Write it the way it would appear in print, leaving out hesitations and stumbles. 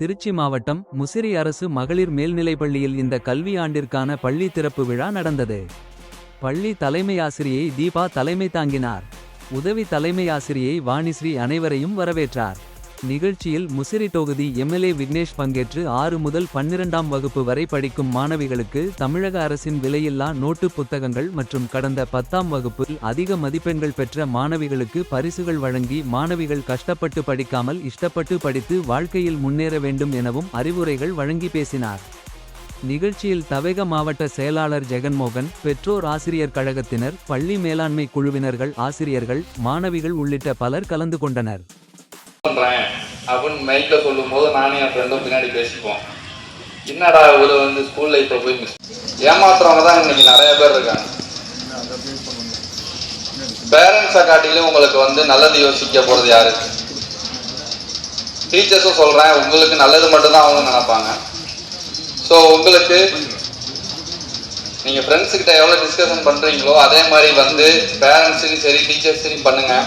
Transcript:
திருச்சி மாவட்டம் முசிறி அரசு மகளிர் மேல்நிலைப்பள்ளியில் இந்த கல்வி ஆண்டிற்கான பள்ளி திறப்பு விழா நடந்தது. பள்ளி தலைமையாசிரியை தீபா தலைமை தாங்கினார். உதவி தலைமையாசிரியை வாணிஸ்ரீ அனைவரையும் வரவேற்றார். நிகழ்ச்சியில் முசிறி தொகுதி எம்எல்ஏ விக்னேஷ் பங்கேற்று 6 முதல் 12ஆம் வகுப்பு வரை படிக்கும் மாணவிகளுக்கு தமிழக அரசின் விலையில்லா நோட்டு புத்தகங்கள் மற்றும் கடந்த 10ஆம் வகுப்பில் அதிக மதிப்பெண்கள் பெற்ற மாணவிகளுக்கு பரிசுகள் வழங்கி மாணவிகள் கஷ்டப்பட்டு படிக்காமல் இஷ்டப்பட்டு படித்து வாழ்க்கையில் முன்னேற வேண்டும் எனவும் அறிவுரைகள் வழங்கி பேசினார். நிகழ்ச்சியில் தவேக மாவட்ட செயலாளர் ஜெகன்மோகன், பெற்றோர் ஆசிரியர் கழகத்தினர், பள்ளி மேலாண்மை குழுவினர்கள், ஆசிரியர்கள், மாணவிகள் உள்ளிட்ட பலர் கலந்து கொண்டனர். அப்படின்னு மைக்ல சொல்லும் போது நானே என் ஃப்ரெண்டும் பின்னாடி பேசிப்போம். என்னடா இவரு ஸ்கூல் லைஃப்ல போய் ஏமாத்துறவங்க தான் இன்னைக்கு நிறைய பேர் இருக்காங்க. பேரண்ட்ஸை காட்டிலும் உங்களுக்கு நல்லது யோசிக்க போறது யாரு? டீச்சர்ஸும் சொல்றேன், உங்களுக்கு நல்லது மட்டும்தான் அவங்க நினைப்பாங்க. ஸோ உங்களுக்கு நீங்கள் ஃப்ரெண்ட்ஸுக்கிட்ட எவ்வளோ டிஸ்கஷன் பண்ணுறீங்களோ அதே மாதிரி பேரண்ட்ஸுக்கும் சரி டீச்சர்ஸுக்கும் பண்ணுங்கள்.